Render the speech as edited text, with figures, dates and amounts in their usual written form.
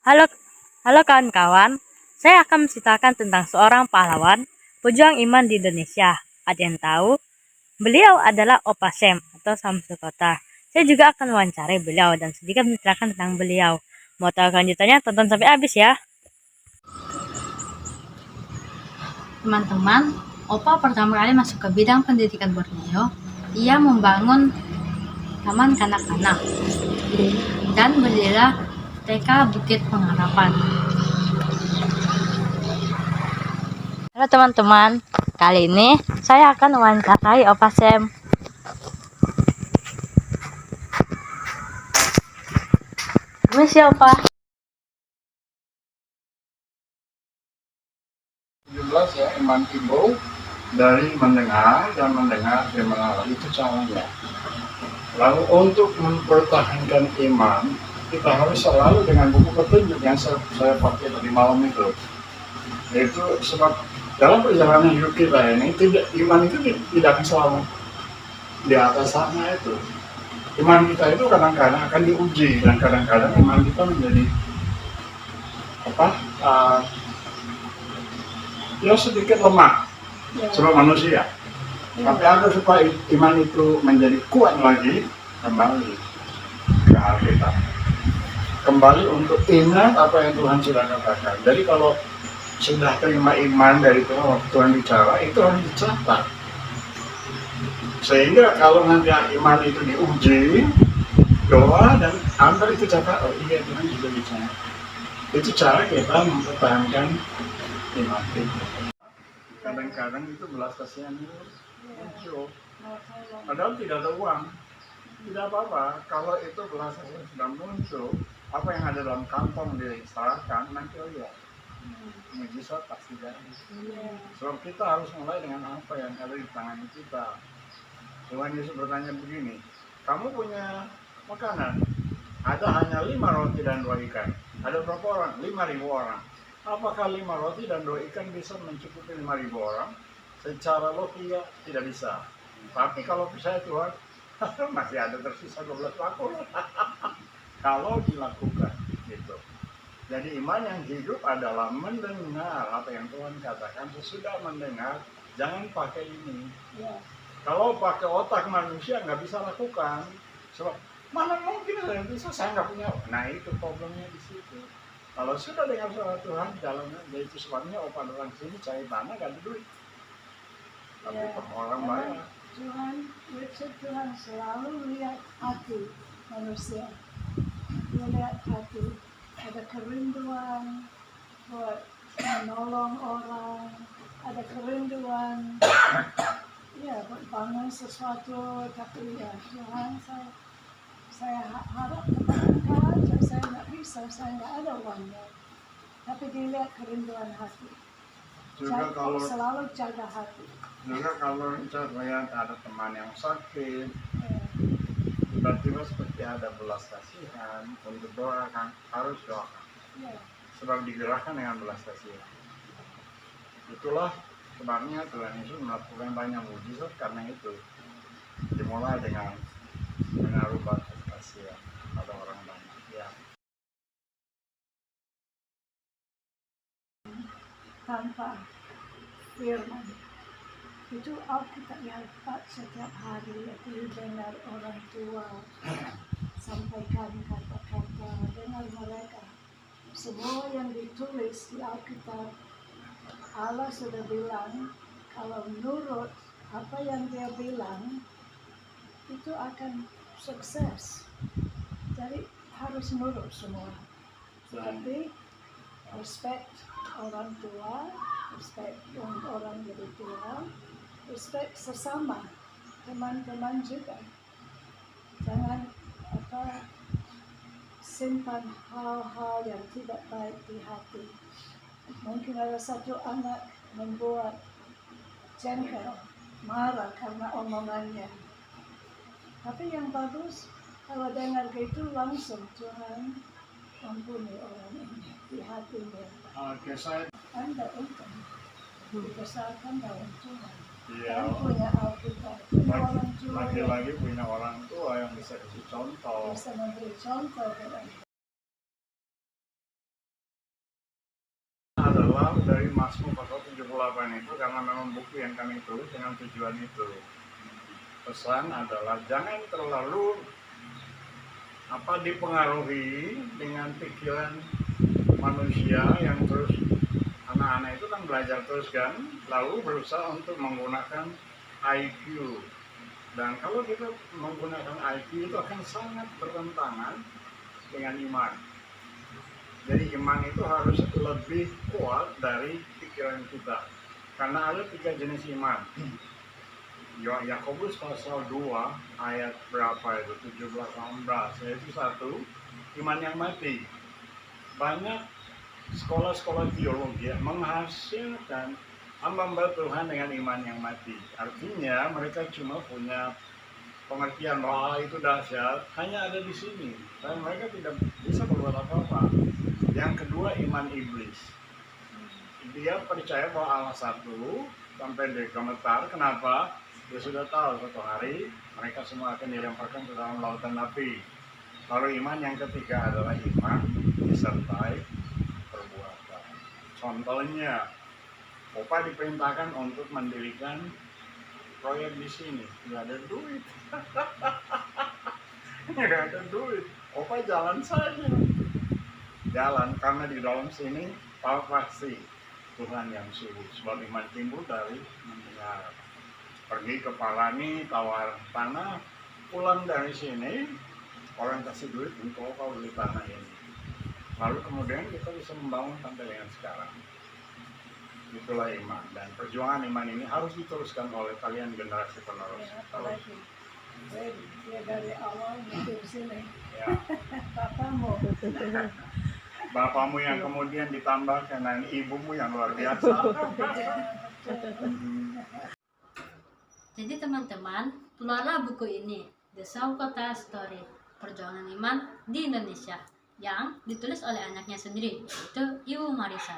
Halo, halo kawan-kawan. Saya akan menceritakan tentang seorang pahlawan pejuang iman di Indonesia. Ada yang tahu? Beliau adalah Opa Sam atau Samsul Kota. Saya juga akan wawancarai beliau dan sedikit menceritakan tentang beliau. Mau tahu kelanjutannya? Tonton sampai habis ya. Teman-teman, Opa pertama kali masuk ke bidang pendidikan Borneo. Ia membangun taman kanak-kanak dan berdirilah TK Bukit Pengharapan. Halo teman-teman, kali ini saya akan wawancarai Opa Sam. Permisi Opa. 17 ya, iman timbul dari mendengar dan mendengar firman Allah, itu caranya. Lalu untuk mempertahankan iman, kita harus selalu dengan buku petunjuk yang saya pakai tadi malam itu. Yaitu sebab dalam perjalanan hidup kita ini, iman itu tidak selalu di atas sana itu. Iman kita itu kadang-kadang akan diuji, dan kadang-kadang iman kita menjadi sedikit lemah sebab manusia. Tapi ada supaya iman itu menjadi kuat lagi, kembali ke Alkitab, kembali untuk ingat apa yang Tuhan sudah katakan. Jadi kalau sudah terima iman dari Tuhan, waktu Tuhan bicara, itu harus dicatat, sehingga kalau nanti iman itu diuji, doa dan ambil itu catat, oh iya Tuhan juga bicara. Itu cara kita mempertahankan iman kita. Kadang-kadang itu belas kasihan itu muncul, padahal tidak ada uang. Tidak apa-apa, kalau itu belas kasihan sudah muncul, apa yang ada dalam kantong diserahkan, nanti lihat mujizat pasti jadi. Sebab kita harus mulai dengan apa yang ada di tangan kita. Tuhan Yesus bertanya begini, kamu punya makanan, ada hanya 5 roti dan 2 ikan. Ada berapa orang? 5.000 orang. Apakah 5 roti dan 2 ikan bisa mencukupi 5.000 orang? Secara logika tidak bisa. Tapi kalau percaya Tuhan, masih ada tersisa 12 bakul. Kalau dilakukan gitu. Jadi iman yang hidup adalah mendengar apa yang Tuhan katakan. Sesudah mendengar, jangan pakai ini. Kalau pakai otak manusia nggak bisa lakukan. Sebab mana mungkin ada yang bisa, saya nggak punya. Nah itu problemnya di situ. Kalau sudah dengar suara Tuhan, jalannya, jadi itu sebabnya Opa orang sini cari tanah gak ada duit. Tapi orang banyak. Tuhan selalu lihat hati manusia. Dia lihat hati. Ada kerinduan buat menolong orang. Ada kerinduan buat bangun sesuatu. Tapi Tuhan, saya harap kepada Engkau, saya nggak bisa, saya nggak ada uangnya. Tapi dilihat kerinduan hati. Juga kalau selalu jaga hati. Juga kalau kita lihat ada teman yang sakit, tiba-tiba seperti ada belas kasihan, untuk doakan, harus doakan. Sebab digerakkan dengan belas kasihan. Itulah sebabnya Tuhan Yesus melakukan banyak mujizat karena itu. Dimulai dengan menaruh belas kasihan pada orang banyak. Tanpa firman itu Alkitab yang setiap hari aku dengar orang tua sampaikan kata-kata, dengar mereka semua yang ditulis di Alkitab. Allah sudah bilang kalau menurut apa yang dia bilang itu akan sukses. Jadi harus nurut semua. Seperti respect orang tua, respect orang jadi tua, respect sesama, teman-teman juga. Jangan simpan hal-hal yang tidak baik di hati. Mungkin ada satu anak membuat jengkel, marah karena omongannya. Tapi yang bagus, kalau dengar gitu langsung Tuhan ampuni orang ini di hatinya. Saya Anda untung dibesarkan dalam Tuhan. Iya. Punya Alkitab, lagi-lagi punya orang tua yang bisa kasih contoh. Bisa memberi contoh. 98 itu karena memang buku yang kami tulis dengan tujuan itu. Pesan adalah jangan terlalu dipengaruhi dengan pikiran manusia yang terus, anak-anak itu kan belajar terus kan, lalu berusaha untuk menggunakan IQ. Dan kalau kita menggunakan IQ itu akan sangat bertentangan dengan iman. Jadi iman itu harus lebih kuat dari pikiran kita. Karena ada 3 jenis iman. Yakobus pasal 2 ayat berapa itu? 17-18. Yaitu 1, iman yang mati. Banyak sekolah-sekolah teologi menghasilkan hamba Tuhan dengan iman yang mati. Artinya mereka cuma punya pengertian bahwa itu dahsyat hanya ada di sini dan mereka tidak bisa berbuat apa-apa. Yang kedua, iman iblis. Dia percaya bahwa Allah satu sampai dia gemetar. Kenapa? Dia sudah tahu suatu hari mereka semua akan dilemparkan ke dalam lautan api. Lalu iman yang ketiga adalah iman disertai perbuatan. Contohnya, Opa diperintahkan untuk mendirikan proyek di sini, nggak ada duit. Nggak ada duit. Opa jalan saja. Jalan karena di dalam sini pasti Tuhan yang suruh. Sebab iman timbul dari mendengar. Pergi ke Palani, tawar tanah, pulang dari sini, orang kasih duit untuk kau beli tanah ini. Lalu kemudian kita bisa membangun sampai dengan sekarang. Itulah iman, dan perjuangan iman ini harus diteruskan oleh kalian generasi penerus. Ya, apalagi dia dari awal di sini. Ya. Papamu. Bapakmu yang kemudian ditambah dengan ibumu yang luar biasa. Jadi teman-teman, keluarlah buku ini, The Saukota Story, Perjuangan Iman di Indonesia, yang ditulis oleh anaknya sendiri, yaitu Ibu Marissa.